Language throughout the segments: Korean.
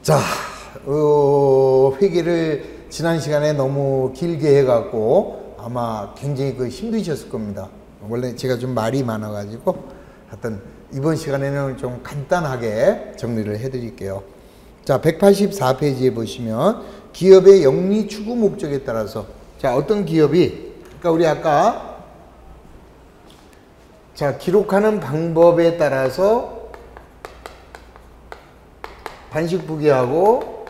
자, 회계를 지난 시간에 너무 길게 해갖고 아마 굉장히 힘드셨을 겁니다. 원래 제가 좀 말이 많아가지고 하여튼 이번 시간에는 좀 간단하게 정리를 해드릴게요. 자, 184페이지에 보시면 기업의 영리 추구 목적에 따라서 자, 어떤 기업이 그러니까 우리 아까 자, 기록하는 방법에 따라서 단식부기하고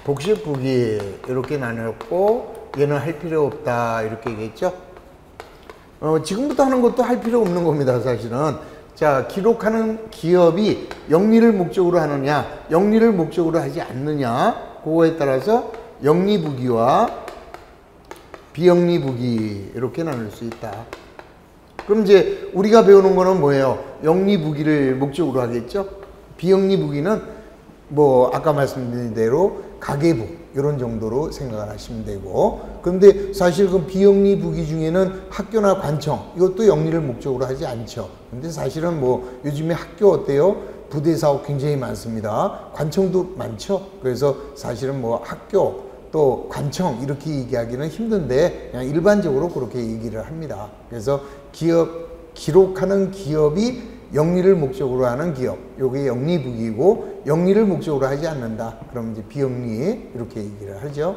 복식부기 이렇게 나눴고 얘는 할 필요 없다 이렇게 얘기했죠. 지금부터 하는 것도 할 필요 없는 겁니다. 사실은. 자, 기록하는 기업이 영리를 목적으로 하느냐 영리를 목적으로 하지 않느냐 그거에 따라서 영리부기와 비영리부기 이렇게 나눌 수 있다. 그럼 이제 우리가 배우는 거는 뭐예요? 영리부기를 목적으로 하겠죠. 비영리부기는 뭐 아까 말씀드린 대로 가계부 이런 정도로 생각을 하시면 되고, 그런데 사실 그 비영리부기 중에는 학교나 관청 이것도 영리를 목적으로 하지 않죠. 근데 사실은 뭐 요즘에 학교 어때요? 부대 사업 굉장히 많습니다. 관청도 많죠. 그래서 사실은 뭐 학교 또 관청 이렇게 얘기하기는 힘든데 그냥 일반적으로 그렇게 얘기를 합니다. 그래서 기록하는 기업이 영리를 목적으로 하는 기업, 요게 영리부기고 영리를 목적으로 하지 않는다. 그럼 이제 비영리 이렇게 얘기를 하죠.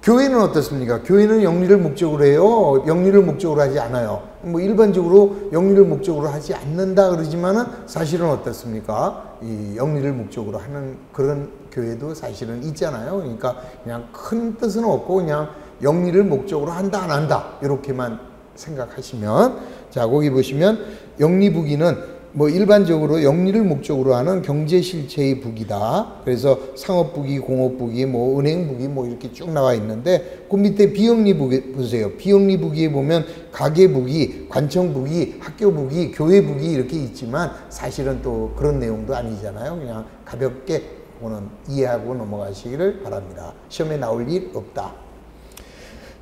교회는 어떻습니까? 교회는 영리를 목적으로 해요. 영리를 목적으로 하지 않아요. 뭐 일반적으로 영리를 목적으로 하지 않는다 그러지만은 사실은 어떻습니까? 이 영리를 목적으로 하는 그런 교회도 사실은 있잖아요. 그러니까 그냥 큰 뜻은 없고 그냥 영리를 목적으로 한다 안 한다 이렇게만 생각하시면, 자, 거기 보시면 영리부기는 뭐 일반적으로 영리를 목적으로 하는 경제실체의 부기다. 그래서 상업부기, 공업부기, 뭐 은행부기 뭐 이렇게 쭉 나와 있는데 그 밑에 비영리부기 보세요. 비영리부기에 보면 가계부기, 관청부기, 학교부기, 교회부기 이렇게 있지만 사실은 또 그런 내용도 아니잖아요. 그냥 가볍게 그거는 이해하고 넘어가시기를 바랍니다. 시험에 나올 일 없다.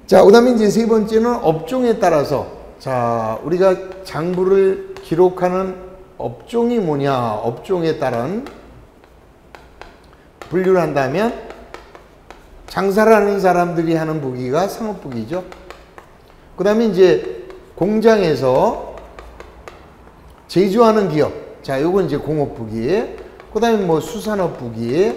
자, 그 다음에 이제 세 번째는 업종에 따라서, 자, 우리가 장부를 기록하는 업종이 뭐냐, 업종에 따른 분류를 한다면 장사를 하는 사람들이 하는 부기가 상업부기죠. 그 다음에 이제 공장에서 제조하는 기업, 자, 요건 이제 공업부기. 그 다음에 뭐 수산업부기,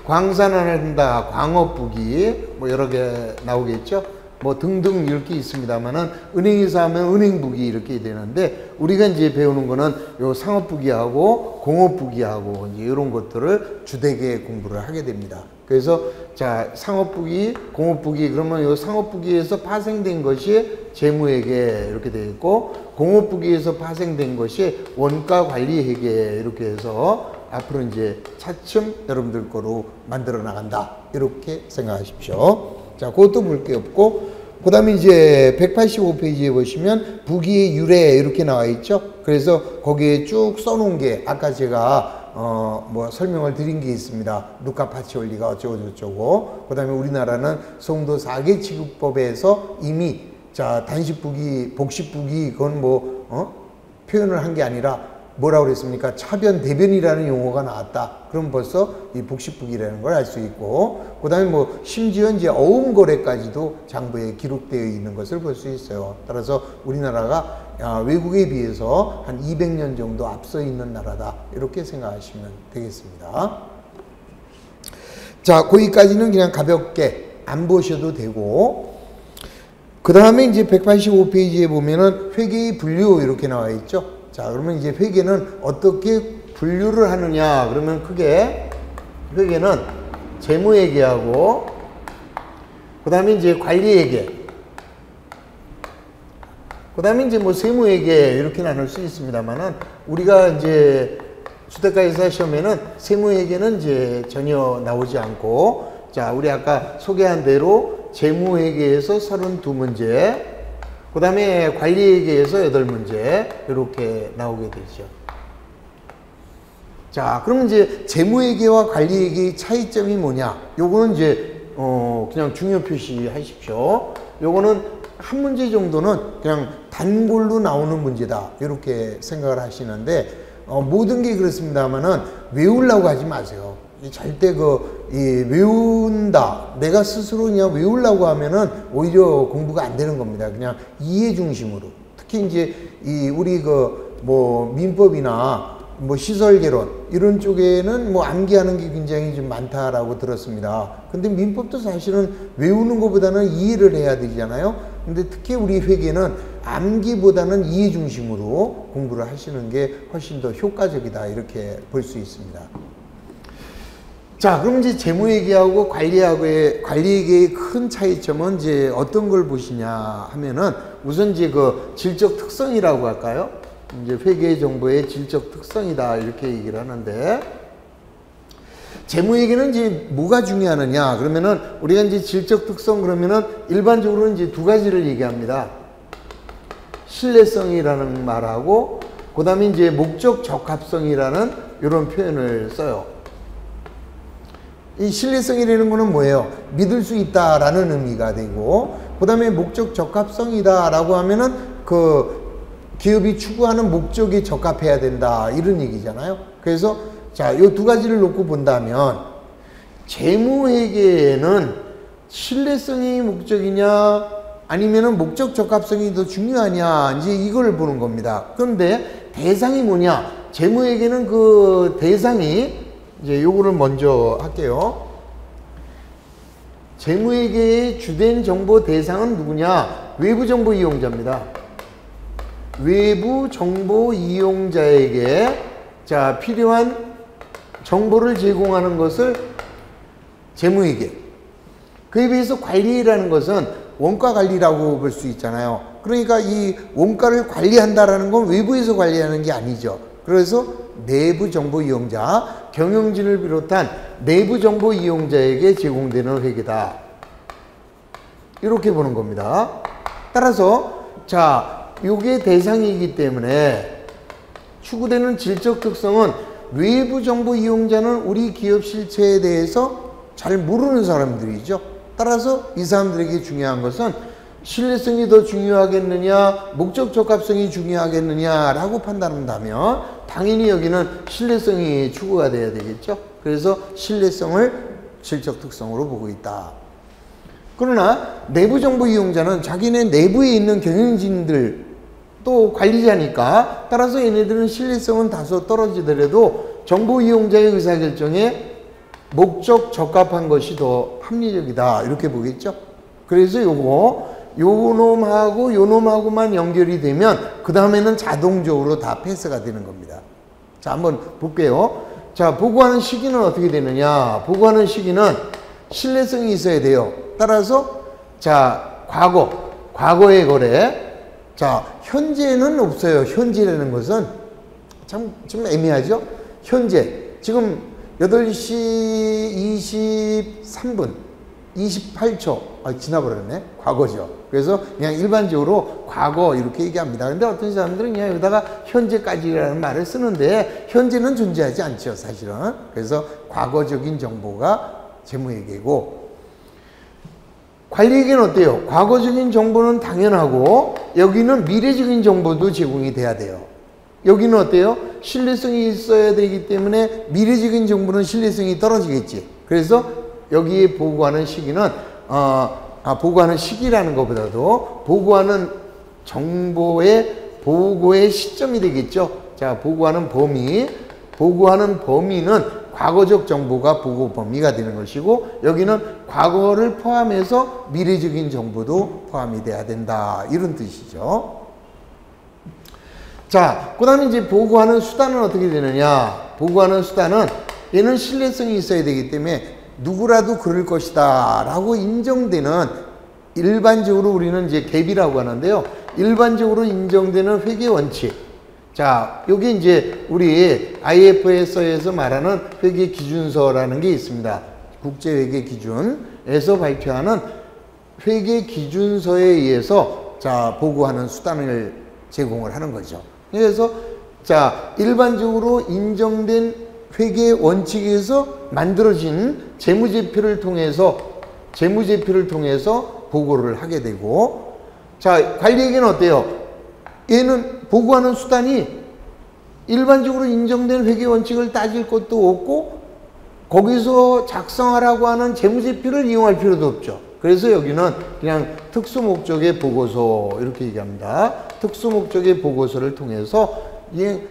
광산을 한다, 광업부기, 뭐 여러 개 나오겠죠. 뭐 등등 이렇게 있습니다만은 은행에서 하면 은행부기 이렇게 되는데 우리가 이제 배우는 거는 요 상업부기하고 공업부기하고 이제 이런 것들을 주되게 공부를 하게 됩니다. 그래서 자, 상업부기, 공업부기 그러면 요 상업부기에서 파생된 것이 재무회계 이렇게 되어 있고 공업부기에서 파생된 것이 원가관리회계 이렇게 해서 앞으로 이제 차츰 여러분들 거로 만들어 나간다 이렇게 생각하십시오. 자, 그것도 볼 게 없고, 그 다음에 이제 185페이지에 보시면 부기의 유래 이렇게 나와 있죠. 그래서 거기에 쭉 써놓은 게 아까 제가 뭐 설명을 드린 게 있습니다. 루카 파치올리가 어쩌고저쩌고. 그 다음에 우리나라는 송도 4개 취급법에서 이미 자, 단식부기, 복식부기 그건 뭐 표현을 한 게 아니라 뭐라고 그랬습니까? 차변, 대변이라는 용어가 나왔다. 그럼 벌써 이 복식부기라는 걸 알 수 있고, 그 다음에 뭐 심지어 이제 어음거래까지도 장부에 기록되어 있는 것을 볼 수 있어요. 따라서 우리나라가 외국에 비해서 한 200년 정도 앞서 있는 나라다. 이렇게 생각하시면 되겠습니다. 자, 거기까지는 그냥 가볍게 안 보셔도 되고, 그 다음에 이제 185페이지에 보면은 회계의 분류 이렇게 나와 있죠. 자, 그러면 이제 회계는 어떻게 분류를 하느냐 그러면 크게 회계는 재무회계하고 그 다음에 이제 관리회계 그 다음에 이제 뭐 세무회계 이렇게 나눌 수 있습니다만은 우리가 이제 주택가이사 시험에는 세무회계는 이제 전혀 나오지 않고, 자, 우리 아까 소개한 대로 재무회계에서 32문제 그 다음에 관리회계에서 8문제 이렇게 나오게 되죠. 자, 그러면 이제 재무회계와 관리회계의 차이점이 뭐냐? 요거는 이제 그냥 중요 표시하십시오. 요거는 한 문제 정도는 그냥 단골로 나오는 문제다 이렇게 생각을 하시는데 모든 게 그렇습니다만은 외우려고 하지 마세요. 절대 외운다. 내가 스스로 그냥 외우려고 하면은 오히려 공부가 안 되는 겁니다. 그냥 이해 중심으로. 특히 이제 우리 민법이나 시설개론 이런 쪽에는 암기하는 게 굉장히 좀 많다라고 들었습니다. 근데 민법도 사실은 외우는 것보다는 이해를 해야 되잖아요. 근데 특히 우리 회계는 암기보다는 이해 중심으로 공부를 하시는 게 훨씬 더 효과적이다 이렇게 볼 수 있습니다. 자, 그럼 이제 재무회계하고 관리회계의 큰 차이점은 이제 어떤 걸 보시냐 하면은 우선 이제 질적 특성이라고 할까요? 이제 회계 정보의 질적 특성이다 이렇게 얘기를 하는데, 재무회계는 이제 뭐가 중요하느냐 그러면은 우리가 이제 질적 특성 그러면은 일반적으로 이제 두 가지를 얘기합니다. 신뢰성이라는 말하고 그 다음에 이제 목적 적합성이라는 이런 표현을 써요. 이 신뢰성이라는 거는 뭐예요? 믿을 수 있다라는 의미가 되고, 그 다음에 목적 적합성이다라고 하면은 기업이 추구하는 목적에 적합해야 된다 이런 얘기잖아요. 그래서 자, 이 두 가지를 놓고 본다면 재무회계에는 신뢰성이 목적이냐 아니면은 목적 적합성이 더 중요하냐 이제 이걸 보는 겁니다. 그런데 대상이 뭐냐? 재무회계는 그 대상이 이제 요거를 먼저 할게요. 재무회계의 주된 정보 대상은 누구냐? 외부 정보 이용자입니다. 외부 정보 이용자에게 자, 필요한 정보를 제공하는 것을 재무회계. 그에 비해서 관리라는 것은 원가 관리라고 볼 수 있잖아요. 그러니까 이 원가를 관리한다라는 건 외부에서 관리하는 게 아니죠. 그래서 내부 정보 이용자, 경영진을 비롯한 내부 정보 이용자에게 제공되는 회계다. 이렇게 보는 겁니다. 따라서 자, 요게 대상이기 때문에 추구되는 질적 특성은 외부 정보 이용자는 우리 기업 실체에 대해서 잘 모르는 사람들이죠. 따라서 이 사람들에게 중요한 것은 신뢰성이 더 중요하겠느냐, 목적 적합성이 중요하겠느냐라고 판단한다면 당연히 여기는 신뢰성이 추구가 돼야 되겠죠. 그래서 신뢰성을 질적 특성으로 보고 있다. 그러나 내부 정보 이용자는 자기네 내부에 있는 경영진들 또 관리자니까 따라서 얘네들은 신뢰성은 다소 떨어지더라도 정보 이용자의 의사결정에 목적 적합한 것이 더 합리적이다 이렇게 보겠죠. 그래서 요 놈하고만 연결이 되면 그 다음에는 자동적으로 다 패스가 되는 겁니다. 자, 한번 볼게요. 자, 보고하는 시기는 어떻게 되느냐? 보고하는 시기는 신뢰성이 있어야 돼요. 따라서 자, 과거의 거래. 자, 현재는 없어요. 현재라는 것은 좀 애매하죠? 현재 지금 8시 23분 28초 지나버렸네. 과거죠. 그래서 그냥 일반적으로 과거 이렇게 얘기합니다. 근데 어떤 사람들은 그냥 여기다가 현재까지라는 말을 쓰는데 현재는 존재하지 않죠, 사실은. 그래서 과거적인 정보가 재무회계고, 관리회계는 어때요? 과거적인 정보는 당연하고 여기는 미래적인 정보도 제공이 돼야 돼요. 여기는 어때요? 신뢰성이 있어야 되기 때문에 미래적인 정보는 신뢰성이 떨어지겠지. 그래서 여기에 보고하는 시기는 보고하는 시기라는 것보다도 보고하는 정보의 보고의 시점이 되겠죠. 자, 보고하는 범위는 과거적 정보가 보고 범위가 되는 것이고, 여기는 과거를 포함해서 미래적인 정보도 포함이 돼야 된다 이런 뜻이죠. 자, 그 다음에 이제 보고하는 수단은 어떻게 되느냐? 보고하는 수단은 얘는 신뢰성이 있어야 되기 때문에 누구라도 그럴 것이다 라고 인정되는, 일반적으로 우리는 이제 갭이라고 하는데요. 일반적으로 인정되는 회계 원칙. 자, 여기 이제 우리 IFS에서 말하는 회계 기준서라는 게 있습니다. 국제회계 기준에서 발표하는 회계 기준서에 의해서 자, 보고하는 수단을 제공을 하는 거죠. 그래서 자, 일반적으로 인정된 회계 원칙에서 만들어진 재무제표를 통해서 보고를 하게 되고, 자, 관리회계는 어때요? 얘는 보고하는 수단이 일반적으로 인정된 회계 원칙을 따질 것도 없고 거기서 작성하라고 하는 재무제표를 이용할 필요도 없죠. 그래서 여기는 그냥 특수목적의 보고서 이렇게 얘기합니다. 특수목적의 보고서를 통해서 이게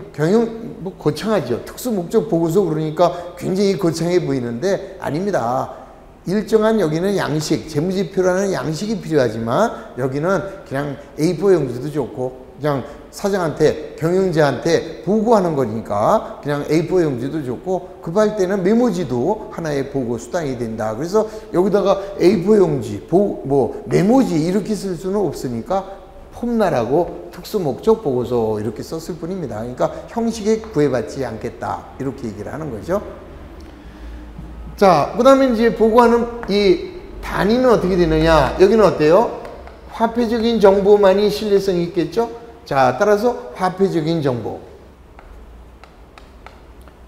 뭐 거창하죠. 특수목적 보고서 그러니까 굉장히 거창해 보이는데 아닙니다. 일정한 여기는 양식, 재무제표라는 양식이 필요하지만 여기는 그냥 A4 용지도 좋고 그냥 사장한테, 경영자한테 보고하는 거니까 그냥 A4 용지도 좋고 급할 때는 메모지도 하나의 보고 수단이 된다. 그래서 여기다가 A4 용지, 메모지 이렇게 쓸 수는 없으니까 폼나라고 특수목적 보고서 이렇게 썼을 뿐입니다. 그러니까 형식에 구애받지 않겠다. 이렇게 얘기를 하는 거죠. 자, 그 다음에 이제 보고하는 이 단위는 어떻게 되느냐. 여기는 어때요? 화폐적인 정보만이 신뢰성이 있겠죠? 자, 따라서 화폐적인 정보.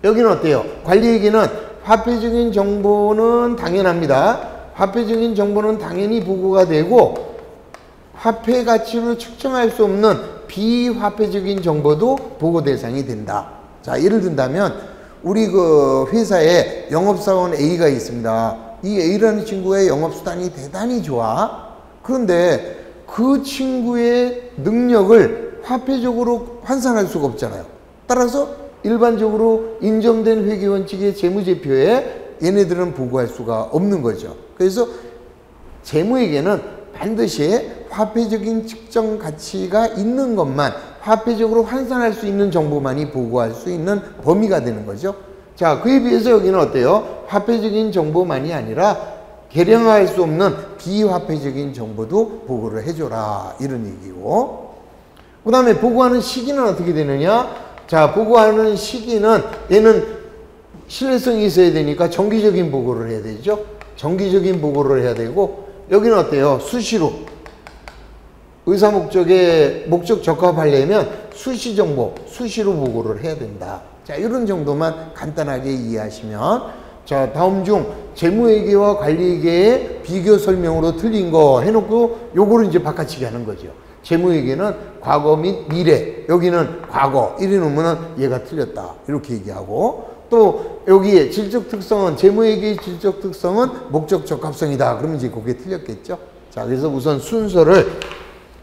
여기는 어때요? 관리에게는 화폐적인 정보는 당연합니다. 화폐적인 정보는 당연히 보고가 되고 화폐 가치로 측정할 수 없는 비화폐적인 정보도 보고 대상이 된다. 자, 예를 든다면 우리 그 회사에 영업사원 A가 있습니다. 이 A라는 친구의 영업수단이 대단히 좋아. 그런데 그 친구의 능력을 화폐적으로 환산할 수가 없잖아요. 따라서 일반적으로 인정된 회계원칙의 재무제표에 얘네들은 보고할 수가 없는 거죠. 그래서 재무에게는 반드시 화폐적인 측정 가치가 있는 것만 화폐적으로 환산할 수 있는 정보만이 보고할 수 있는 범위가 되는 거죠. 자, 그에 비해서 여기는 어때요? 화폐적인 정보만이 아니라 계량할 수 없는 비화폐적인 정보도 보고를 해줘라. 이런 얘기고. 그 다음에 보고하는 시기는 어떻게 되느냐? 자, 보고하는 시기는 얘는 신뢰성이 있어야 되니까 정기적인 보고를 해야 되죠. 정기적인 보고를 해야 되고 여기는 어때요? 수시로. 의사 목적에 목적 적합하려면 수시 정보, 수시로 보고를 해야 된다. 자, 이런 정도만 간단하게 이해하시면 자, 다음 중 재무회계와 관리회계의 비교 설명으로 틀린 거 해놓고 요거를 이제 바꿔치기 하는 거죠. 재무회계는 과거 및 미래, 여기는 과거 이래 놓으면 얘가 틀렸다. 이렇게 얘기하고 또 여기에 질적 특성은 재무회계의 질적 특성은 목적 적합성이다. 그러면 이제 그게 틀렸겠죠. 자, 그래서 우선 순서를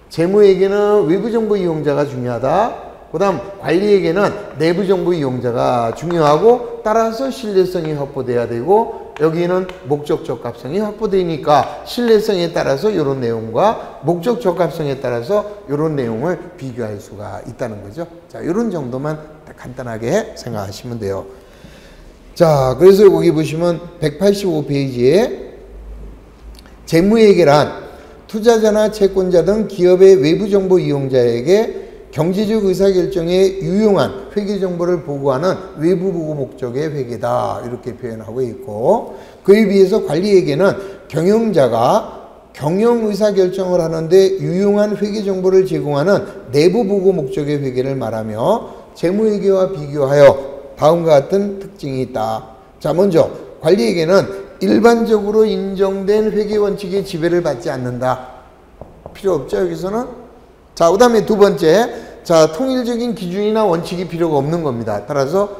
재무에게는 외부정보 이용자가 중요하다. 그 다음 관리에게는 내부정보 이용자가 중요하고 따라서 신뢰성이 확보돼야 되고 여기는 목적 적합성이 확보되니까 신뢰성에 따라서 이런 내용과 목적 적합성에 따라서 이런 내용을 비교할 수가 있다는 거죠. 자, 이런 정도만 간단하게 생각하시면 돼요. 자, 그래서 여기 보시면 185페이지에 재무회계란 투자자나 채권자 등 기업의 외부정보 이용자에게 경제적 의사결정에 유용한 회계정보를 보고하는 외부 보고 목적의 회계다. 이렇게 표현하고 있고 그에 비해서 관리에게는 경영자가 경영 의사결정을 하는데 유용한 회계정보를 제공하는 내부 보고 목적의 회계를 말하며 재무회계와 비교하여 다음과 같은 특징이 있다. 자, 먼저 관리에게는 일반적으로 인정된 회계원칙의 지배를 받지 않는다. 필요 없죠, 여기서는? 자, 그 다음에 두 번째, 자, 통일적인 기준이나 원칙이 필요가 없는 겁니다. 따라서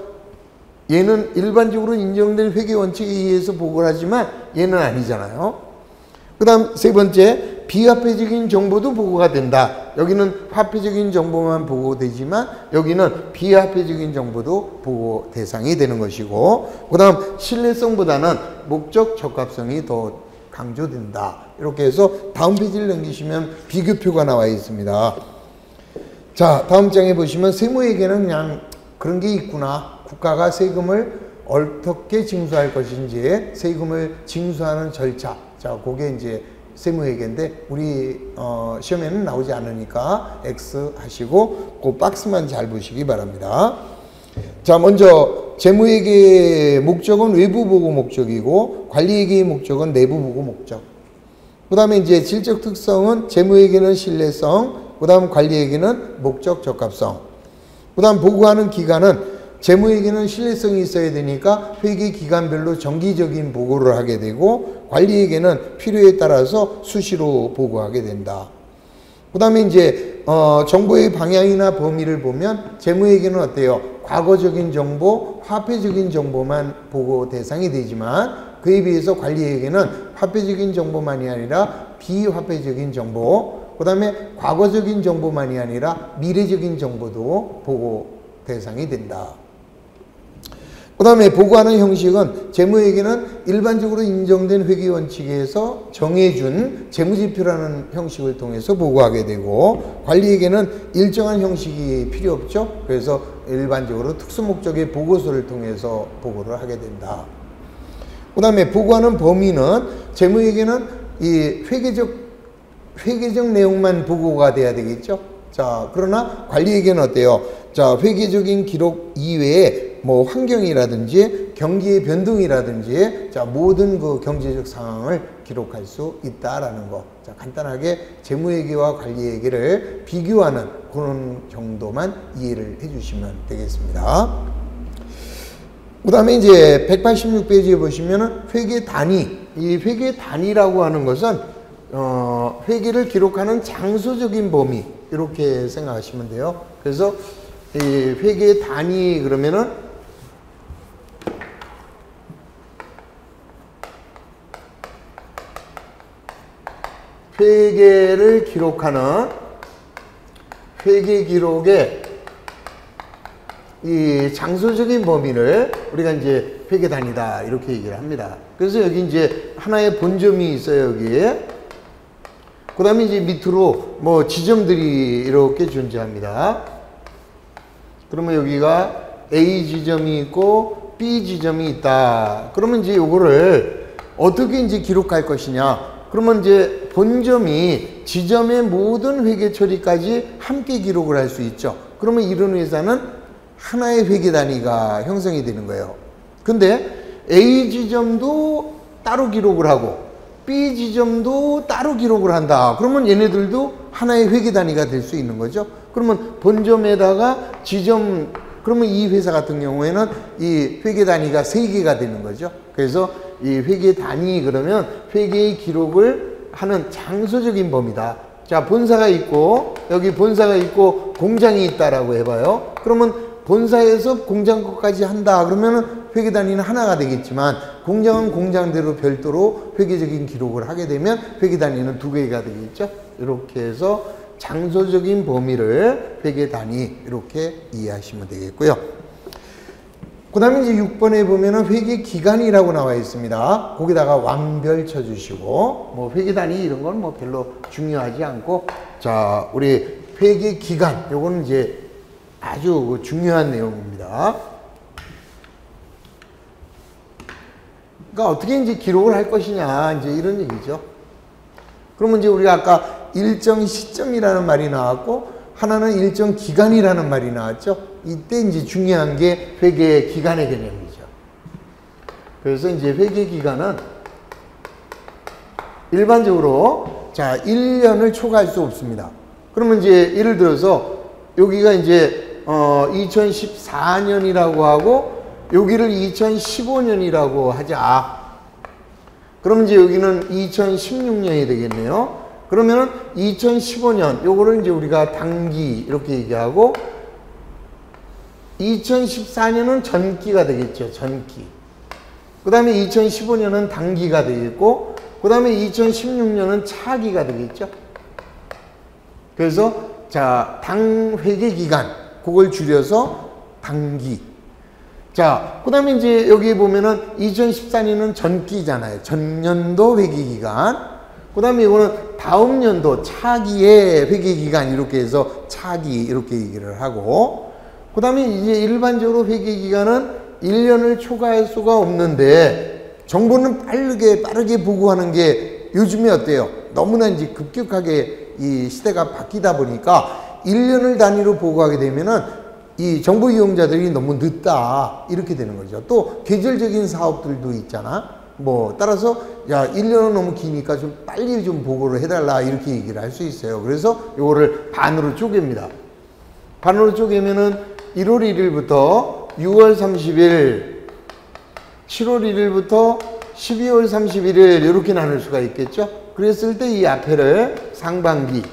얘는 일반적으로 인정된 회계원칙에 의해서 보고를 하지만 얘는 아니잖아요. 그 다음 세 번째, 비화폐적인 정보도 보고가 된다. 여기는 화폐적인 정보만 보고되지만 여기는 비화폐적인 정보도 보고 대상이 되는 것이고 그 다음 신뢰성보다는 목적 적합성이 더 강조된다. 이렇게 해서 다음 페이지를 넘기시면 비교표가 나와 있습니다. 자, 다음 장에 보시면 세무회계는 그냥 그런 게 있구나. 국가가 세금을 어떻게 징수할 것인지 세금을 징수하는 절차. 자, 그게 이제 세무회계인데 우리 시험에는 나오지 않으니까 X 하시고 그 박스만 잘 보시기 바랍니다. 자, 먼저 재무회계의 목적은 외부 보고 목적이고 관리회계의 목적은 내부 보고 목적. 그 다음에 이제 질적 특성은 재무회계는 신뢰성, 그 다음 관리회계는 목적 적합성. 그 다음 보고하는 기간은 재무회계는 신뢰성이 있어야 되니까 회계 기간별로 정기적인 보고를 하게 되고 관리회계는 필요에 따라서 수시로 보고하게 된다. 그 다음에 이제 정보의 방향이나 범위를 보면 재무회계는 어때요? 과거적인 정보, 화폐적인 정보만 보고 대상이 되지만 그에 비해서 관리회계는 화폐적인 정보만이 아니라 비화폐적인 정보, 그 다음에 과거적인 정보만이 아니라 미래적인 정보도 보고 대상이 된다. 그 다음에 보고하는 형식은 재무회계는 일반적으로 인정된 회계원칙에서 정해준 재무지표라는 형식을 통해서 보고하게 되고, 관리회계는 일정한 형식이 필요 없죠. 그래서 일반적으로 특수목적의 보고서를 통해서 보고를 하게 된다. 그 다음에 보고하는 범위는 재무회계는 이 회계적 내용만 보고가 돼야 되겠죠. 자, 그러나 관리회계는 어때요? 자, 회계적인 기록 이외에 뭐 환경이라든지 경기의 변동이라든지 자, 모든 그 경제적 상황을 기록할 수 있다라는 거. 자, 간단하게 재무회계와 관리회계를 비교하는 그런 정도만 이해를 해주시면 되겠습니다. 그 다음에 이제 186페이지에 보시면은 회계 단위. 이 회계 단위라고 하는 것은 회계를 기록하는 장소적인 범위, 이렇게 생각하시면 돼요. 그래서 이 회계 단위 그러면은 회계를 기록하는 회계 기록의 이 장소적인 범위를 우리가 이제 회계 단위다 이렇게 얘기를 합니다. 그래서 여기 이제 하나의 본점이 있어요, 여기에. 그 다음에 이제 밑으로 뭐 지점들이 이렇게 존재합니다. 그러면 여기가 A 지점이 있고 B 지점이 있다. 그러면 이제 요거를 어떻게 이제 기록할 것이냐. 그러면 이제 본점이 지점의 모든 회계 처리까지 함께 기록을 할 수 있죠. 그러면 이런 회사는 하나의 회계 단위가 형성이 되는 거예요. 근데 A 지점도 따로 기록을 하고 B 지점도 따로 기록을 한다. 그러면 얘네들도 하나의 회계 단위가 될 수 있는 거죠. 그러면 본점에다가 지점, 그러면 이 회사 같은 경우에는 이 회계 단위가 3개가 되는 거죠. 그래서 이 회계 단위 그러면 회계의 기록을 하는 장소적인 범위다. 자, 본사가 있고 여기 본사가 있고 공장이 있다라고 해봐요. 그러면 본사에서 공장 것까지 한다. 그러면은 회계 단위는 하나가 되겠지만 공장은 공장대로 별도로 회계적인 기록을 하게 되면 회계 단위는 2개가 되겠죠. 이렇게 해서 장소적인 범위를 회계 단위 이렇게 이해하시면 되겠고요. 그 다음에 이제 6번에 보면은 회계 기간이라고 나와 있습니다. 거기다가 왕별 쳐주시고, 뭐 회계 단위 이런 건 뭐 별로 중요하지 않고, 자, 우리 회계 기간, 요거는 이제 아주 중요한 내용입니다. 그러니까 어떻게 이제 기록을 할 것이냐, 이제 이런 얘기죠. 그러면 이제 우리가 아까 일정 시점이라는 말이 나왔고, 하나는 일정 기간이라는 말이 나왔죠. 이때 이제 중요한 게 회계 기간의 개념이죠. 그래서 이제 회계 기간은 일반적으로 자, 1년을 초과할 수 없습니다. 그러면 이제 예를 들어서 여기가 이제 2014년이라고 하고 여기를 2015년이라고 하자. 그럼 이제 여기는 2016년이 되겠네요. 그러면은 2015년 요거를 이제 우리가 단기 이렇게 얘기하고 2014년은 전기가 되겠죠. 전기. 그 다음에 2015년은 단기가 되겠고 그 다음에 2016년은 차기가 되겠죠. 그래서 자, 당회계기간 그걸 줄여서 단기. 자, 그 다음에 이제 여기 보면은 2014년은 전기잖아요. 전년도 회계기간. 그 다음에 이거는 다음 연도 차기의 회계기간 이렇게 해서 차기 이렇게 얘기를 하고 그 다음에 이제 일반적으로 회계기간은 1년을 초과할 수가 없는데 정보는 빠르게 보고하는 게 요즘에 어때요? 너무나 이제 급격하게 이 시대가 바뀌다 보니까 1년을 단위로 보고하게 되면은 이 정보 이용자들이 너무 늦다 이렇게 되는 거죠. 또 계절적인 사업들도 있잖아. 뭐 따라서 야 1년은 너무 기니까 좀 빨리 좀 보고를 해달라 이렇게 얘기를 할 수 있어요. 그래서 요거를 반으로 쪼갭니다. 반으로 쪼개면은 1월 1일부터 6월 30일 7월 1일부터 12월 31일 이렇게 나눌 수가 있겠죠. 그랬을 때 이 앞에를 상반기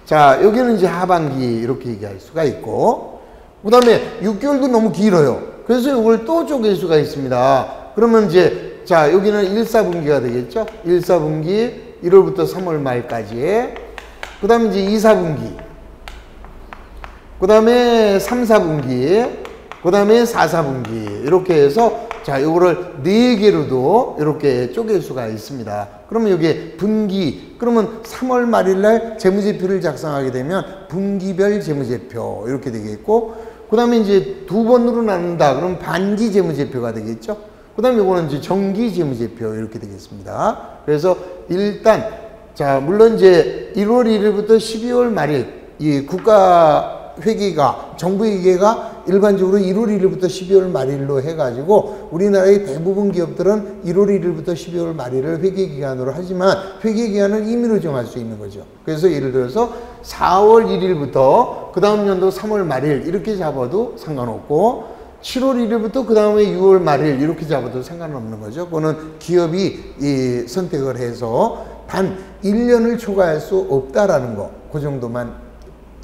자, 여기는 이제 하반기 이렇게 얘기할 수가 있고, 그 다음에 6개월도 너무 길어요. 그래서 이걸 또 쪼갤 수가 있습니다. 그러면 이제, 자, 여기는 1, 4분기가 되겠죠? 1, 4분기, 1월부터 3월 말까지. 그 다음에 이제 2, 4분기. 그 다음에 3, 4분기. 그 다음에 4, 4분기. 이렇게 해서, 자, 요거를 4개로도 이렇게 쪼갤 수가 있습니다. 그러면 여기에 분기, 그러면 3월 말일날 재무제표를 작성하게 되면 분기별 재무제표 이렇게 되겠고, 그 다음에 이제 두 번으로 나눈다. 그럼 반기 재무제표가 되겠죠. 그 다음에 요거는 이제 정기 재무제표 이렇게 되겠습니다. 그래서 일단, 자, 물론 이제 1월 1일부터 12월 말일, 이 국가 회계가, 정부 회계가 일반적으로 1월 1일부터 12월 말일로 해가지고 우리나라의 대부분 기업들은 1월 1일부터 12월 말일을 회계기간으로 하지만 회계기간을 임의로 정할 수 있는 거죠. 그래서 예를 들어서 4월 1일부터 그 다음 연도 3월 말일 이렇게 잡아도 상관없고 7월 1일부터 그 다음에 6월 말일 이렇게 잡아도 상관없는 거죠. 그거는 기업이 선택을 해서 단 1년을 초과할 수 없다라는 거, 그 정도만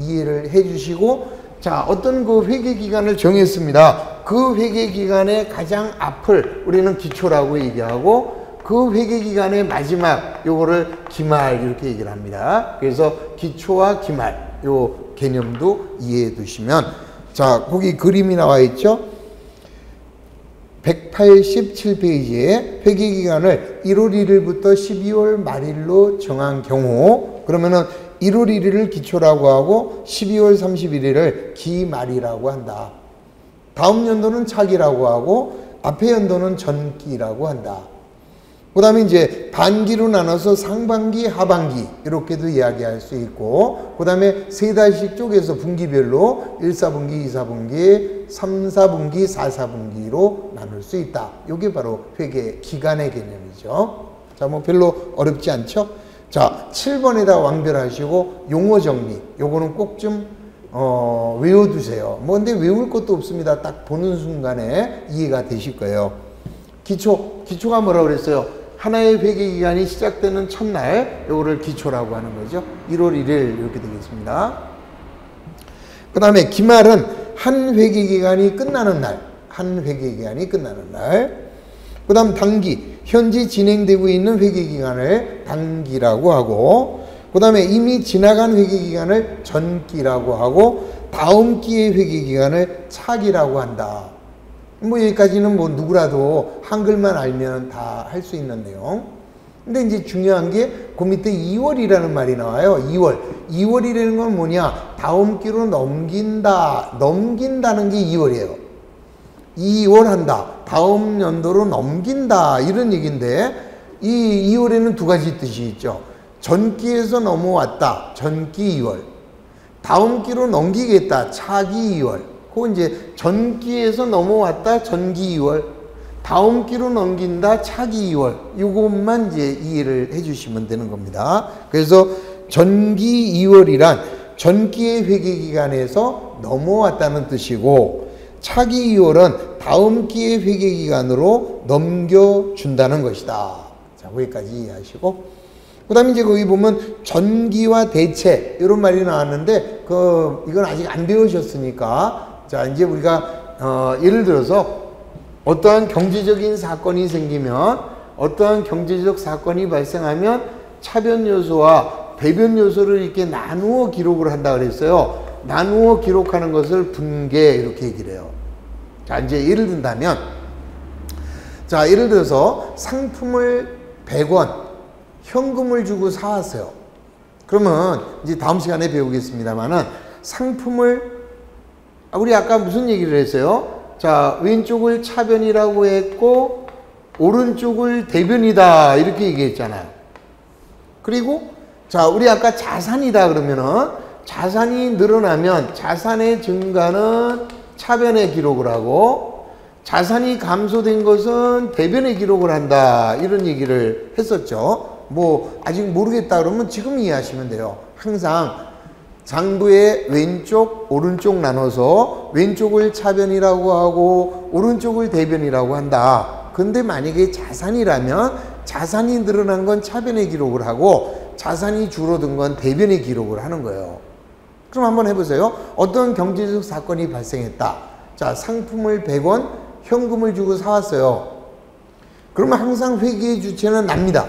이해를 해 주시고, 자, 어떤 그 회계기간을 정했습니다. 그 회계기간의 가장 앞을 우리는 기초라고 얘기하고, 그 회계기간의 마지막 요거를 기말 이렇게 얘기를 합니다. 그래서 기초와 기말 요 개념도 이해해 두시면, 자, 거기 그림이 나와 있죠. 187페이지에 회계기간을 1월 1일부터 12월 말일로 정한 경우, 그러면은 1월 1일을 기초라고 하고 12월 31일을 기말이라고 한다. 다음 연도는 차기라고 하고 앞에 연도는 전기라고 한다. 그 다음에 이제 반기로 나눠서 상반기, 하반기 이렇게도 이야기할 수 있고, 그 다음에 세 달씩 쪼개서 분기별로 1, 4분기, 2, 4분기, 3, 4분기, 4, 4분기로 나눌 수 있다. 이게 바로 회계 기간의 개념이죠. 자, 뭐 별로 어렵지 않죠? 자, 7번에다 완별하시고 용어 정리 요거는 꼭 좀 외워두세요. 뭐 근데 외울 것도 없습니다. 딱 보는 순간에 이해가 되실 거예요. 기초가 뭐라고 그랬어요? 하나의 회계기간이 시작되는 첫날 요거를 기초라고 하는 거죠. 1월 1일 이렇게 되겠습니다. 그 다음에 기말은 한 회계기간이 끝나는 날, 그 다음 단기, 현재 진행되고 있는 회계기간을 단기라고 하고, 그 다음에 이미 지나간 회계기간을 전기라고 하고, 다음 기의 회계기간을 차기라고 한다. 뭐 여기까지는 뭐 누구라도 한글만 알면 다 할 수 있는 내용. 근데 이제 중요한 게 그 밑에 2월이라는 말이 나와요. 2월이라는 건 뭐냐? 다음 기로 넘긴다는 게 2월이에요. 2월 한다. 다음 연도로 넘긴다. 이런 얘기인데, 이 2월에는 두 가지 뜻이 있죠. 전기에서 넘어왔다. 전기 2월. 다음 기로 넘기겠다. 차기 2월. 그건 이제 전기에서 넘어왔다. 전기 2월. 다음 기로 넘긴다. 차기 2월. 이것만 이제 이해를 해 주시면 되는 겁니다. 그래서 전기 2월이란 전기의 회계기간에서 넘어왔다는 뜻이고, 차기 2월은 다음 기의 회계기간으로 넘겨준다는 것이다. 자, 거기까지 이해하시고, 그 다음에 이제 거기 보면 전기와 대체 이런 말이 나왔는데, 이건 아직 안 배우셨으니까, 자, 이제 우리가 예를 들어서 어떠한 경제적인 사건이 생기면, 어떠한 경제적 사건이 발생하면 차변 요소와 배변 요소를 이렇게 나누어 기록을 한다 그랬어요. 나누어 기록하는 것을 분계 이렇게 얘기를 해요. 자, 이제 예를 든다면, 자, 예를 들어서 상품을 100원 현금을 주고 사왔어요. 그러면 이제 다음 시간에 배우겠습니다만은, 상품을, 우리 아까 무슨 얘기를 했어요? 자, 왼쪽을 차변이라고 했고 오른쪽을 대변이다 이렇게 얘기했잖아요. 그리고 자, 우리 아까 자산이다 그러면은, 자산이 늘어나면 자산의 증가는 차변에 기록을 하고, 자산이 감소된 것은 대변에 기록을 한다 이런 얘기를 했었죠. 뭐 아직 모르겠다 그러면 지금 이해하시면 돼요. 항상 장부의 왼쪽 오른쪽 나눠서 왼쪽을 차변이라고 하고 오른쪽을 대변이라고 한다. 근데 만약에 자산이라면 자산이 늘어난 건 차변에 기록을 하고, 자산이 줄어든 건 대변에 기록을 하는 거예요. 그럼 한번 해보세요. 어떤 경제적 사건이 발생했다. 자, 상품을 100원, 현금을 주고 사왔어요. 그러면 항상 회계의 주체는 납니다.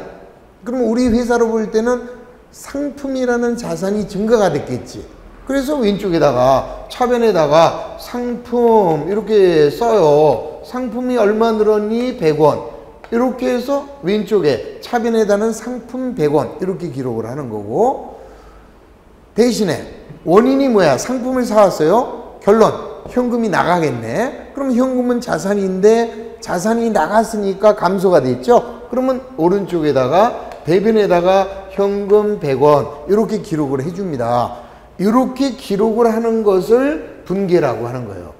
그러면 우리 회사로 볼 때는 상품이라는 자산이 증가가 됐겠지. 그래서 왼쪽에다가 차변에다가 상품 이렇게 써요. 상품이 얼마 늘었니? 100원. 이렇게 해서 왼쪽에 차변에다는 상품 100원 이렇게 기록을 하는 거고, 대신에 원인이 뭐야? 상품을 사왔어요. 결론, 현금이 나가겠네. 그럼 현금은 자산인데 자산이 나갔으니까 감소가 됐죠. 그러면 오른쪽에다가 대변에다가 현금 100원 이렇게 기록을 해줍니다. 이렇게 기록을 하는 것을 분계라고 하는 거예요.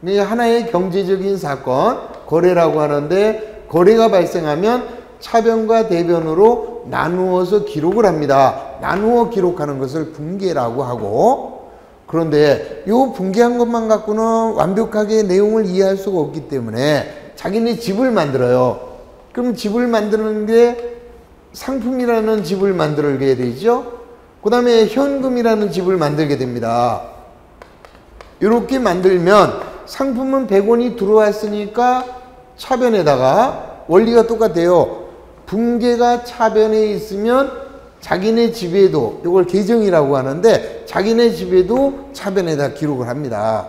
이게 하나의 경제적인 사건, 거래라고 하는데, 거래가 발생하면 차변과 대변으로 나누어서 기록을 합니다. 나누어 기록하는 것을 분계라고 하고, 그런데 이 분계한 것만 갖고는 완벽하게 내용을 이해할 수가 없기 때문에 자기네 집을 만들어요. 그럼 집을 만드는데 상품이라는 집을 만들게 되죠. 그 다음에 현금이라는 집을 만들게 됩니다. 이렇게 만들면 상품은 100원이 들어왔으니까 차변에다가 원리가 똑같아요. 분계가 차변에 있으면 자기네 집에도, 이걸 계정이라고 하는데 자기네 집에도 차변에다 기록을 합니다.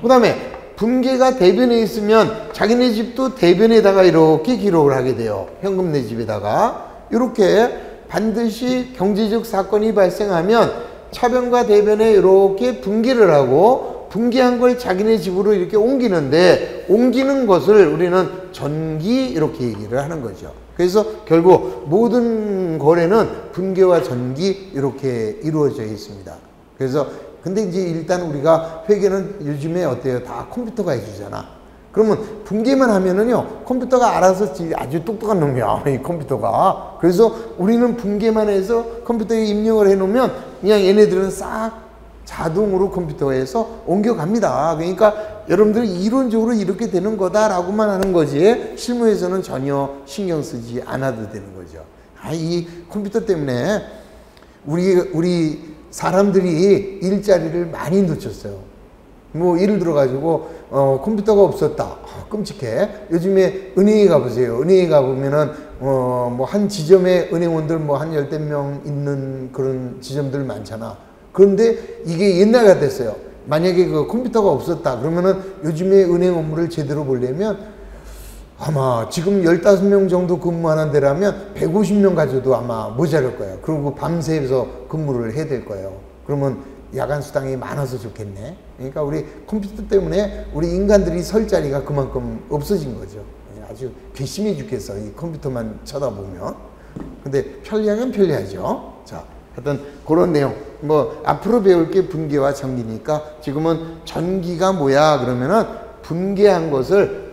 그 다음에 분계가 대변에 있으면 자기네 집도 대변에다가 이렇게 기록을 하게 돼요. 현금 내 집에다가. 이렇게 반드시 경제적 사건이 발생하면 차변과 대변에 이렇게 분계를 하고, 분계한 걸 자기네 집으로 이렇게 옮기는데, 옮기는 것을 우리는 전기 이렇게 얘기를 하는 거죠. 그래서 결국 모든 거래는 분계와 전기 이렇게 이루어져 있습니다. 그래서 근데 이제 일단 우리가 회계는 요즘에 어때요? 다 컴퓨터가 해주잖아. 그러면 분계만 하면은요, 컴퓨터가 알아서 아주 똑똑한 놈이야, 이 컴퓨터가. 그래서 우리는 분계만 해서 컴퓨터에 입력을 해놓으면 그냥 얘네들은 싹 자동으로 컴퓨터에서 옮겨갑니다. 그러니까 여러분들이 이론적으로 이렇게 되는 거다라고만 하는 거지, 실무에서는 전혀 신경 쓰지 않아도 되는 거죠. 이 컴퓨터 때문에 우리 사람들이 일자리를 많이 놓쳤어요. 뭐 예를 들어 가지고 컴퓨터가 없었다. 끔찍해. 요즘에 은행에 가보세요. 은행에 가보면은 뭐 한 지점에 은행원들 뭐 한 10대 명 있는 그런 지점들 많잖아. 그런데 이게 옛날 같았어요. 만약에 그 컴퓨터가 없었다 그러면은 요즘에 은행 업무를 제대로 보려면 아마 지금 15명 정도 근무하는 데라면 150명 가져도 아마 모자랄 거예요. 그리고 밤새서 근무를 해야 될 거예요. 그러면 야간 수당이 많아서 좋겠네. 그러니까 우리 컴퓨터 때문에 우리 인간들이 설 자리가 그만큼 없어진 거죠. 아주 괘씸해 죽겠어, 이 컴퓨터만 쳐다보면. 근데 편리하긴 편리하죠. 자, 하여튼 그런 내용. 뭐 앞으로 배울 게 분계와 전기니까 지금은 전기가 뭐야 그러면은 분계한 것을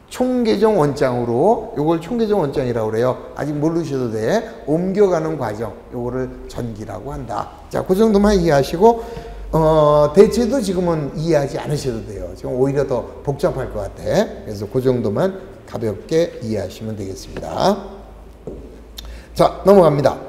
총계정 원장으로, 요걸 총계정 원장이라고 그래요. 아직 모르셔도 돼. 옮겨가는 과정, 요거를 전기라고 한다. 자, 그 정도만 이해하시고, 대체도 지금은 이해하지 않으셔도 돼요. 지금 오히려 더 복잡할 것 같아. 그래서 그 정도만 가볍게 이해하시면 되겠습니다. 자, 넘어갑니다.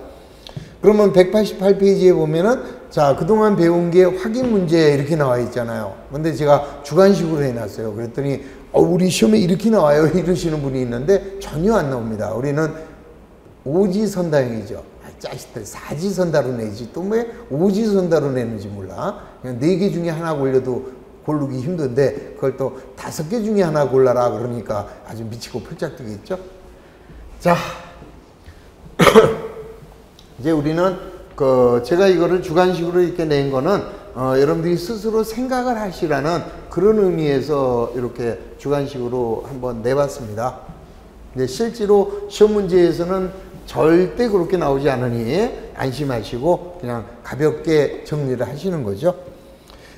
그러면 188페이지에 보면은, 자, 그동안 배운 게 확인 문제 이렇게 나와 있잖아요. 근데 제가 주관식으로 해놨어요. 그랬더니 우리 시험에 이렇게 나와요 이러시는 분이 있는데 전혀 안 나옵니다. 우리는 오지선다형이죠. 짜식들 사지선다로 내지 또 왜 오지선다로 내는지 몰라. 그냥 4개 중에 하나 골려도 고르기 힘든데 그걸 또 5개 중에 하나 골라라 그러니까 아주 미치고 펄짝 뛰겠죠. 자, 이제 우리는 제가 이거를 주관식으로 이렇게 낸 거는 여러분들이 스스로 생각을 하시라는 그런 의미에서 이렇게 주관식으로 한번 내봤습니다. 근데 실제로 시험 문제에서는 절대 그렇게 나오지 않으니 안심하시고 그냥 가볍게 정리를 하시는 거죠.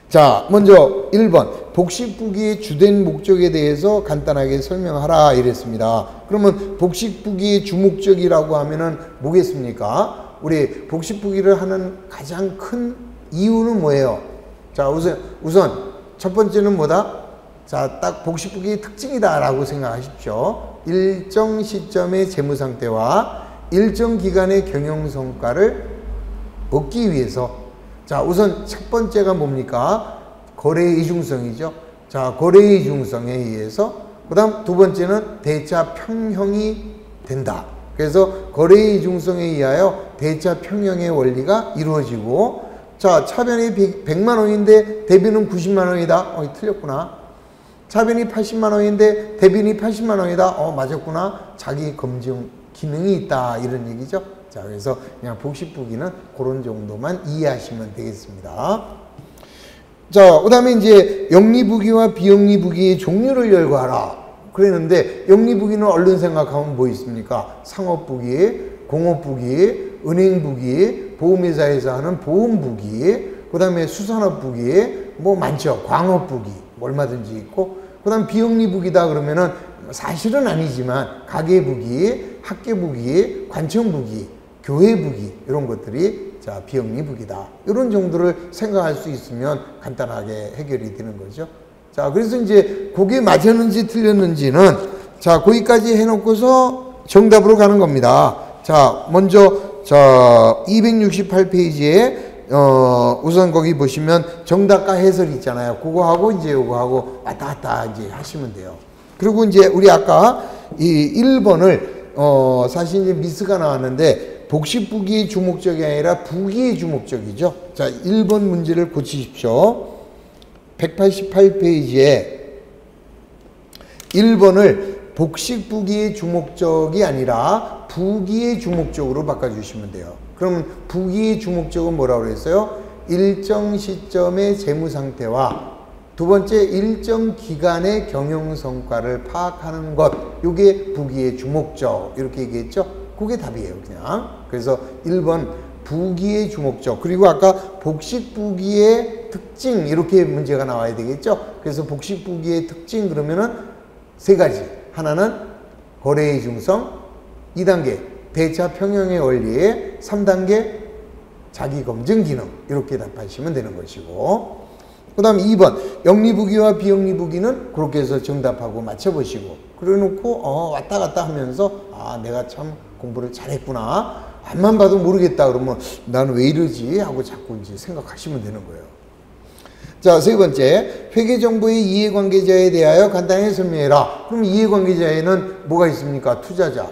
자, 먼저 1번 복식부기의 주된 목적에 대해서 간단하게 설명하라 이랬습니다. 그러면 복식부기의 주목적이라고 하면은 뭐겠습니까? 우리 복식부기를 하는 가장 큰 이유는 뭐예요? 자, 우선 첫 번째는 뭐다? 자, 딱 복식부기의 특징이다 라고 생각하십시오. 일정 시점의 재무상태와 일정 기간의 경영 성과를 얻기 위해서 자, 우선 첫 번째가 뭡니까? 거래의 이중성이죠. 자, 거래의 이중성에 의해서 그 다음 두 번째는 대차 평형이 된다. 그래서 거래의 이중성에 의하여 대차 평형의 원리가 이루어지고 자, 차변이 100만 원인데 대비는 90만 원이다. 틀렸구나. 차변이 80만 원인데 대비는 80만 원이다. 맞았구나. 자기 검증 기능이 있다. 이런 얘기죠. 자, 그래서 그냥 복식부기는 그런 정도만 이해하시면 되겠습니다. 자, 그 다음에 이제 영리부기와 비영리부기의 종류를 열거하라. 그랬는데, 영리부기는 얼른 생각하면 뭐 있습니까? 상업부기, 공업부기, 은행부기, 보험회사에서 하는 보험부기, 그 다음에 수산업부기, 뭐 많죠. 광업부기, 얼마든지 있고, 그 다음 비영리부기다 그러면은 사실은 아니지만, 가계부기, 학계부기, 관청부기, 교회부기, 이런 것들이 자, 비영리부기다. 이런 정도를 생각할 수 있으면 간단하게 해결이 되는 거죠. 자, 그래서 이제 그게 맞았는지 틀렸는지는 자, 거기까지 해놓고서 정답으로 가는 겁니다. 자, 먼저 자, 268페이지에 우선 거기 보시면 정답과 해설이 있잖아요. 그거하고 이제 요거하고 왔다 갔다 이제 하시면 돼요. 그리고 이제 우리 아까 이 1번을 사실 이제 미스가 나왔는데 복식부기의 주목적이 아니라 부기의 주목적이죠. 자, 1번 문제를 고치십시오. 188페이지에 1번을 복식부기의 주목적이 아니라 부기의 주목적으로 바꿔주시면 돼요. 그러면 부기의 주목적은 뭐라고 그랬어요? 일정 시점의 재무상태와 두 번째 일정 기간의 경영성과를 파악하는 것, 이게 부기의 주목적 이렇게 얘기했죠? 그게 답이에요 그냥. 그래서 1번 부기의 주목적, 그리고 아까 복식부기의 특징 이렇게 문제가 나와야 되겠죠? 그래서 복식부기의 특징 그러면은 세 가지. 하나는 거래의 이중성, 2단계 대차 평형의 원리에 3단계 자기검증 기능 이렇게 답하시면 되는 것이고, 그 다음 2번 영리부기와 비영리부기는 그렇게 해서 정답하고 맞춰보시고 그래 놓고 왔다 갔다 하면서 내가 참 공부를 잘했구나, 앞만 봐도 모르겠다 그러면 나는 왜 이러지 하고 자꾸 이제 생각하시면 되는 거예요. 자, 세 번째, 회계정보의 이해관계자에 대하여 간단히 설명해라. 그럼 이해관계자에는 뭐가 있습니까? 투자자.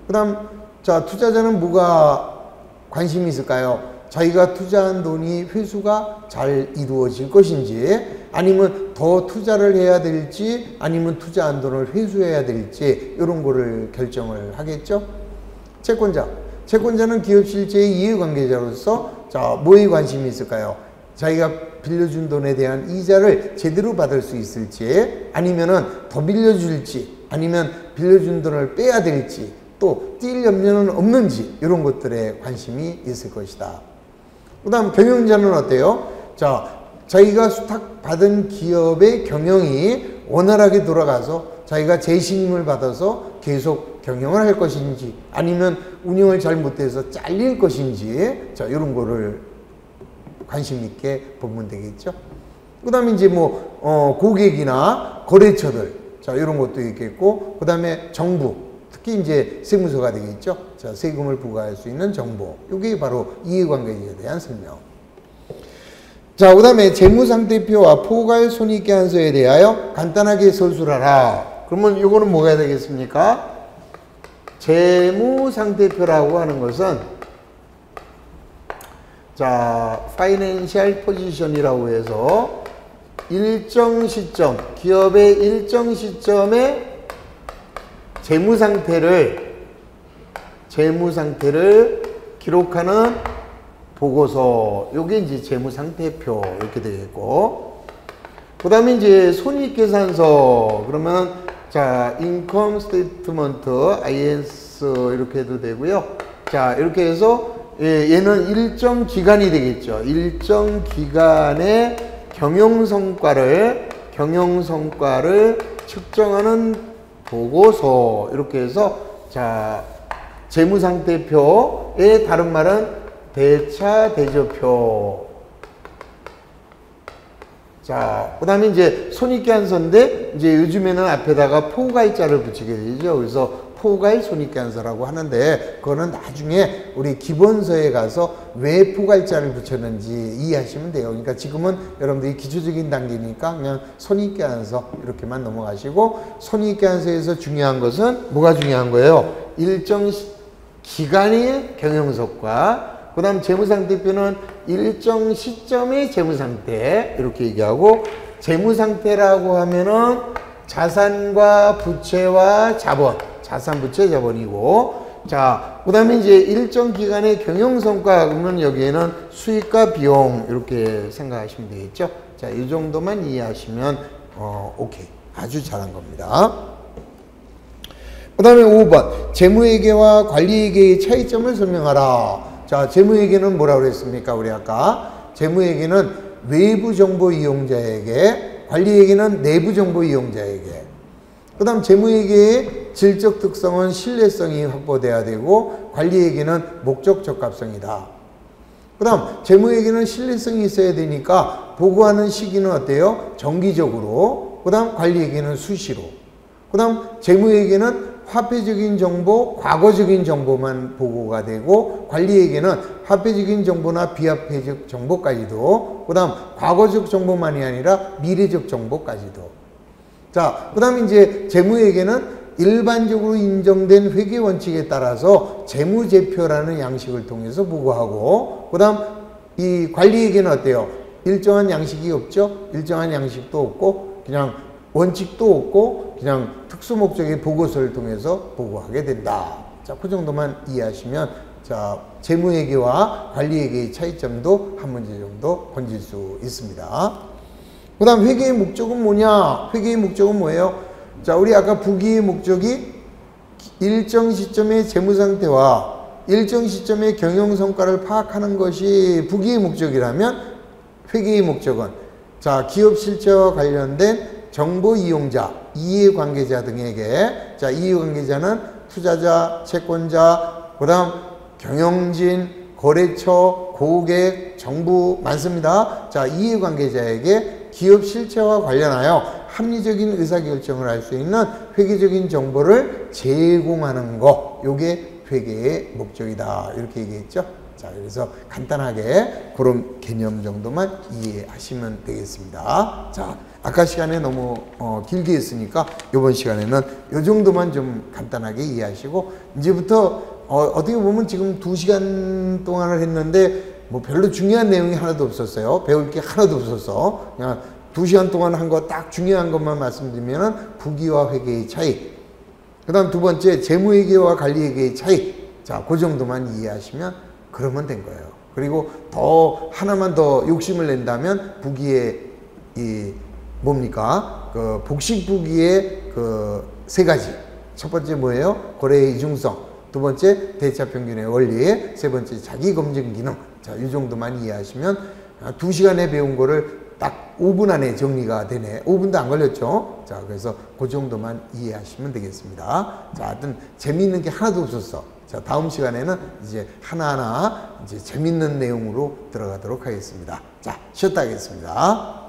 그 다음, 자, 투자자는 뭐가 관심이 있을까요? 자기가 투자한 돈이 회수가 잘 이루어질 것인지, 아니면 더 투자를 해야 될지, 아니면 투자한 돈을 회수해야 될지, 이런 거를 결정을 하겠죠? 채권자. 채권자는 기업 실제의 이해관계자로서, 자, 뭐에 관심이 있을까요? 자기가 빌려준 돈에 대한 이자를 제대로 받을 수 있을지, 아니면은 더 빌려줄지, 아니면 빌려준 돈을 빼야 될지, 또 뛸 염려는 없는지, 이런 것들에 관심이 있을 것이다. 그 다음 경영자는 어때요? 자, 자기가 수탁받은 기업의 경영이 원활하게 돌아가서 자기가 재신임을 받아서 계속 경영을 할 것인지, 아니면 운영을 잘 못해서 잘릴 것인지, 자, 이런 거를 관심 있게 보면 되겠죠. 그 다음에 이제 뭐, 고객이나 거래처들, 자, 이런 것도 있겠고, 그 다음에 정부, 특히 이제 세무서가 되겠죠. 자, 세금을 부과할 수 있는 정보. 이게 바로 이해관계에 대한 설명. 자, 그 다음에 재무상태표와 포괄 손익계산서에 대하여 간단하게 서술하라. 그러면 이거는 뭐가 되겠습니까? 재무상태표라고 하는 것은, 자, 파이낸셜 포지션이라고 해서 일정 시점, 기업의 일정 시점에 재무상태를 기록하는 보고서, 요게 이제 재무상태표 이렇게 되겠고, 그 다음에 이제 손익계산서 그러면 자, 인컴 스테이트먼트 IS 이렇게 해도 되고요. 자, 이렇게 해서 얘는 일정 기간이 되겠죠. 일정 기간의 경영성과를 측정하는 보고서, 이렇게 해서 자, 재무상태표의 다른 말은 대차대조표. 자, 그 다음에 이제 손익계산서인데 이제 요즘에는 앞에다가 포괄자를 붙이게 되죠. 그래서 포괄 손익계산서라고 하는데 그거는 나중에 우리 기본서에 가서 왜 포괄자를 붙였는지 이해하시면 돼요. 그러니까 지금은 여러분들이 기초적인 단계니까 그냥 손익계산서 이렇게만 넘어가시고, 손익계산서에서 중요한 것은 뭐가 중요한 거예요? 일정 기간의 경영성과, 그 다음 재무상태표는 일정 시점의 재무상태 이렇게 얘기하고, 재무상태라고 하면은 자산과 부채와 자본, 자산, 부채, 자본이고, 자, 그 다음에 이제 일정 기간의 경영성과 그러면 여기에는 수익과 비용 이렇게 생각하시면 되겠죠. 자, 이 정도만 이해하시면 오케이. 아주 잘한 겁니다. 그 다음에 5번 재무회계와 관리회계의 차이점을 설명하라. 자, 재무회계는 뭐라고 그랬습니까? 우리 아까 재무회계는 외부 정보 이용자에게, 관리회계는 내부 정보 이용자에게. 그 다음 재무회계의 질적 특성은 신뢰성이 확보돼야 되고, 관리회계는 목적 적합성이다. 그 다음 재무회계는 신뢰성이 있어야 되니까 보고하는 시기는 어때요? 정기적으로. 그 다음 관리회계는 수시로. 그 다음 재무회계는 화폐적인 정보, 과거적인 정보만 보고가 되고, 관리회계는 화폐적인 정보나 비화폐적 정보까지도, 그 다음 과거적 정보만이 아니라 미래적 정보까지도. 자, 그 다음에 이제 재무회계는 일반적으로 인정된 회계 원칙에 따라서 재무제표라는 양식을 통해서 보고하고, 그 다음 이 관리회계는 어때요? 일정한 양식이 없죠? 일정한 양식도 없고, 그냥 원칙도 없고, 그냥 특수 목적의 보고서를 통해서 보고하게 된다. 자, 그 정도만 이해하시면, 자, 재무회계와 관리회계의 차이점도 한 문제 정도 건질 수 있습니다. 그 다음 회계의 목적은 뭐냐? 회계의 목적은 뭐예요? 자, 우리 아까 부기의 목적이 일정 시점의 재무상태와 일정 시점의 경영성과를 파악하는 것이 부기의 목적이라면, 회계의 목적은 자, 기업 실체와 관련된 정보 이용자, 이해관계자 등에게, 자, 이해관계자는 투자자, 채권자, 그 다음 경영진, 거래처, 고객, 정부 많습니다. 자, 이해관계자에게 기업 실체와 관련하여 합리적인 의사결정을 할 수 있는 회계적인 정보를 제공하는 거, 요게 회계의 목적이다. 이렇게 얘기했죠. 자, 그래서 간단하게 그런 개념 정도만 이해하시면 되겠습니다. 자, 아까 시간에 너무 길게 했으니까 이번 시간에는 이 정도만 좀 간단하게 이해하시고, 이제부터 어떻게 보면 지금 2시간 동안을 했는데 뭐 별로 중요한 내용이 하나도 없었어요. 배울 게 하나도 없었어. 그냥 2시간 동안 한 거 딱 중요한 것만 말씀드리면은 부기와 회계의 차이, 그 다음 두 번째 재무회계와 관리회계의 차이. 자, 그 정도만 이해하시면 그러면 된 거예요. 그리고 더 하나만 더 욕심을 낸다면 부기의 이 뭡니까? 그 복식부기의 그 세 가지. 첫 번째 뭐예요? 거래의 이중성. 두 번째 대차 평균의 원리. 세 번째 자기 검증 기능. 자, 이 정도만 이해하시면 2시간에 배운 거를 딱 5분 안에 정리가 되네. 5분도 안 걸렸죠? 자, 그래서 그 정도만 이해하시면 되겠습니다. 자, 하여튼 재미있는 게 하나도 없었어. 자, 다음 시간에는 이제 하나하나 이제 재밌는 내용으로 들어가도록 하겠습니다. 자, 쉬었다 하겠습니다.